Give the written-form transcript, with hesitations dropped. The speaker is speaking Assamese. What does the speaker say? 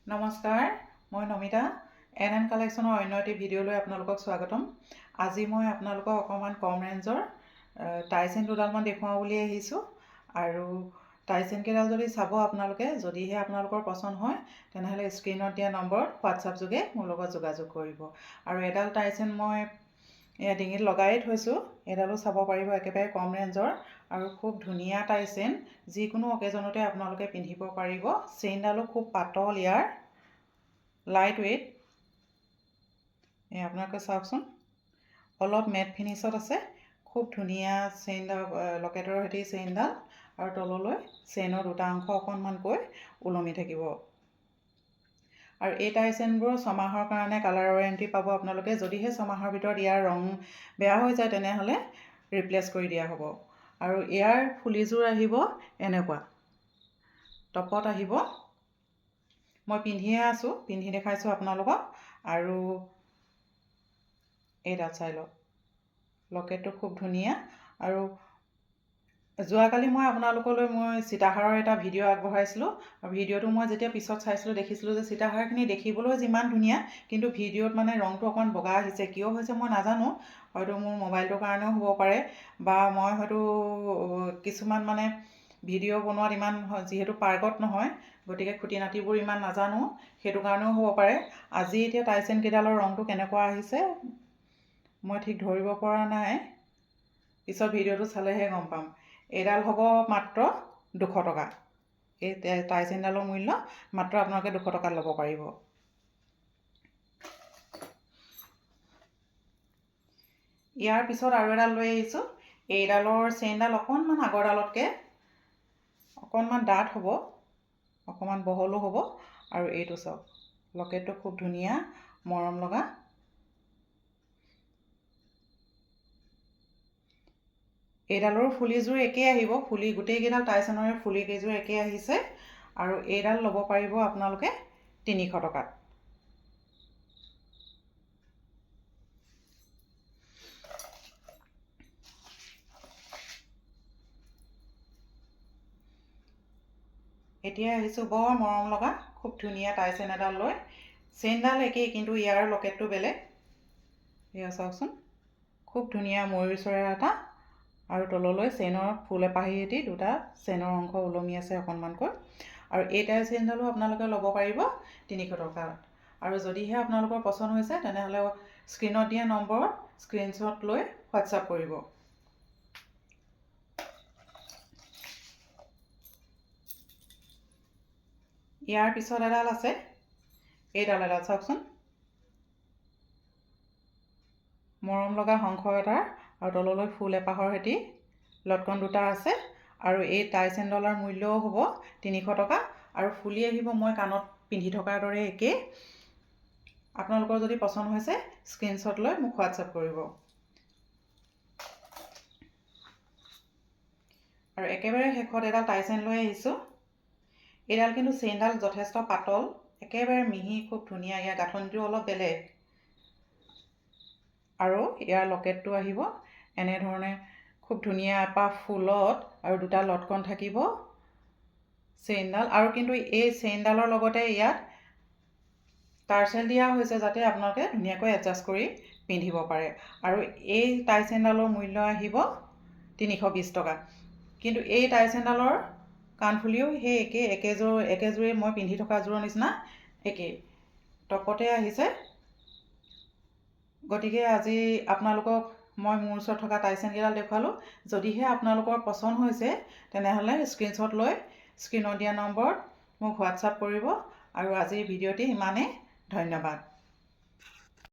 নমস্কাৰ, মই নমিতা এন কালেকশ্যনৰ অন্য এটি ভিডিঅ'লৈ আপোনালোকক স্বাগতম। আজি মই আপোনালোকক অকণমান কম ৰেঞ্জৰ টাইচেন দুডালমান দেখুৱাওঁ বুলি আহিছোঁ। আৰু টাইচেনকেইডাল যদি চাব আপোনালোকে, যদিহে আপোনালোকৰ পচন্দ হয় তেনেহ'লে স্ক্ৰীণত দিয়া নম্বৰত হোৱাটছআপ যোগে মোৰ লগত যোগাযোগ কৰিব। আৰু এডাল টাইচেন মই ডিঙিত লগাই থৈছোঁ, এডালো চাব পাৰিব, একেবাৰে কম ৰেঞ্জৰ আৰু খুব ধুনীয়া টাইচেন, যিকোনো অকেজনতে আপোনালোকে পিন্ধিব পাৰিব। চেইনডালো খুব পাতল, ইয়াৰ লাইট ৱেইট। আপোনালোকে চাওকচোন, অলপ মেট ফিনিছত আছে, খুব ধুনীয়া চেইনডাল, লকেটৰ সৈতে চেইনডাল, আৰু তললৈ চেইনৰ দুটা অংশ অকণমানকৈ ওলমি থাকিব। আৰু এই টাইচেনবোৰ 6 মাহৰ কাৰণে কালাৰ ৱাৰেণ্টি পাব আপোনালোকে। যদিহে 6 মাহৰ ভিতৰত ইয়াৰ ৰং বেয়া হৈ যায় তেনেহ'লে ৰিপ্লেচ কৰি দিয়া হ'ব। আৰু ইয়াৰ ফুলিযোৰ আহিব এনেকুৱা, টপত আহিব। মই পিন্ধিয়ে আছোঁ, পিন্ধি দেখাইছোঁ আপোনালোকক। আৰু এইডাল চাই লওক, লকেটটো খুব ধুনীয়া। আৰু যোৱাকালি মই আপোনালোকলৈ সীতাহাৰৰ এটা ভিডিঅ' আগবঢ়াইছিলোঁ। আৰু ভিডিঅ'টো মই যেতিয়া পিছত চাইছিলোঁ দেখিছিলোঁ যে সীতাহাৰখিনি দেখিবলৈ যিমান ধুনীয়া, কিন্তু ভিডিঅ'ত মানে ৰংটো অকণমান বগা আহিছে। কিয় হৈছে মই নাজানো, হয়তো মোৰ মোবাইলটোৰ কাৰণেও হ'ব পাৰে, বা মই হয়তো কিছুমান মানে ভিডিঅ' বনোৱাত ইমান যিহেতু পাৰ্গত নহয়, গতিকে খুটি নাটিবোৰ ইমান নাজানো, সেইটো কাৰণেও হ'ব পাৰে। আজি এতিয়া টাইচেন কেইডালৰ ৰংটো কেনেকুৱা আহিছে মই ঠিক ধৰিব পৰা নাই, পিছত ভিডিঅ'টো চালেহে গম পাম। এইডাল হ'ব মাত্ৰ 200 টকা। এই টাইচেনডালৰ মূল্য মাত্ৰ আপোনালোকে 200 টকাত ল'ব পাৰিব। ইয়াৰ পিছত আৰু এডাল লৈ আহিছোঁ। এইডালৰ চেইনডাল অকণমান আগৰডালতকৈ অকণমান ডাঠ হ'ব, অকণমান বহলো হ'ব। আৰু এইটো চাওক, লকেটটো খুব ধুনীয়া, মৰম লগা। এইডালৰ ফুলিযোৰ একেই আহিব, ফুলি গোটেইকেইডাল টাইচেনৰে ফুলি কেইযোৰ একেই আহিছে। আৰু এইডাল ল'ব পাৰিব আপোনালোকে 300 টকাত। এতিয়া আহিছোঁ বৰ মৰম লগা খুব ধুনীয়া টাইচেন এডাল লৈ। চেইনডাল একেই, কিন্তু ইয়াৰ লকেটটো বেলেগ। এয়া চাওকচোন, খুব ধুনীয়া ময়ূৰ চৰাই এটা, আৰু তললৈ চেইনৰ ফুল এপাহি এটি দুটা চেইনৰ অংশ ওলমি আছে অকণমানকৈ। আৰু এই টাইচেনডালো আপোনালোকে ল'ব পাৰিব 300 টকাত। আৰু যদিহে আপোনালোকৰ পচন্দ হৈছে তেনেহ'লে স্ক্ৰীণত দিয়া নম্বৰত স্ক্ৰীনশ্বট লৈ হোৱাটছআপ কৰিব। ইয়াৰ পিছত এডাল আছে, এইডাল চাওকচোন, মৰম লগা শংখ এটাৰ, আৰু তললৈ ফুল এপাহৰ সৈতে লটকন দুটা আছে। আৰু এই টাইচেনডালৰ মূল্যও হ'ব 300 টকা। আৰু ফুলি আহিব মই কাণত পিন্ধি থকাৰ দৰে একেই। আপোনালোকৰ যদি পচন্দ হৈছে স্ক্ৰীনশ্বট লৈ মোক হোৱাটছআপ কৰিব। আৰু একেবাৰে শেষত এডাল টাইচেন লৈ আহিছোঁ। এইডাল কিন্তু চেইনডাল যথেষ্ট পাতল, একেবাৰে মিহি, খুব ধুনীয়া। ইয়াৰ গাঁথনিটো অলপ বেলেগ। আৰু ইয়াৰ লকেটটো আহিব এনেধৰণে, খুব ধুনীয়া এপাহ ফুলত, আৰু দুটা লটকন থাকিব চেইনডাল। আৰু কিন্তু এই চেইনডালৰ লগতে ইয়াত টাৰ্চেল দিয়া হৈছে, যাতে আপোনালোকে ধুনীয়াকৈ এডজাষ্ট কৰি পিন্ধিব পাৰে। আৰু এই টাইচেনডালৰ মূল্য আহিব 320 টকা। কিন্তু এই টাইচেনডালৰ কাণফুলিও সেই একেযোৰেই মই পিন্ধি থকা যোৰৰ নিচিনা একেই, টপতে আহিছে। গতিকে আজি আপোনালোকক মই মোৰ ওচৰত থকা টাইচেনকেইডাল দেখুৱালোঁ। যদিহে আপোনালোকৰ পচন্দ হৈছে তেনেহ'লে স্ক্ৰীনশ্বট লৈ স্ক্ৰীণত দিয়া নম্বৰত মোক হোৱাটছআপ কৰিব। আৰু আজিৰ ভিডিঅ'টি ইমানেই, ধন্যবাদ।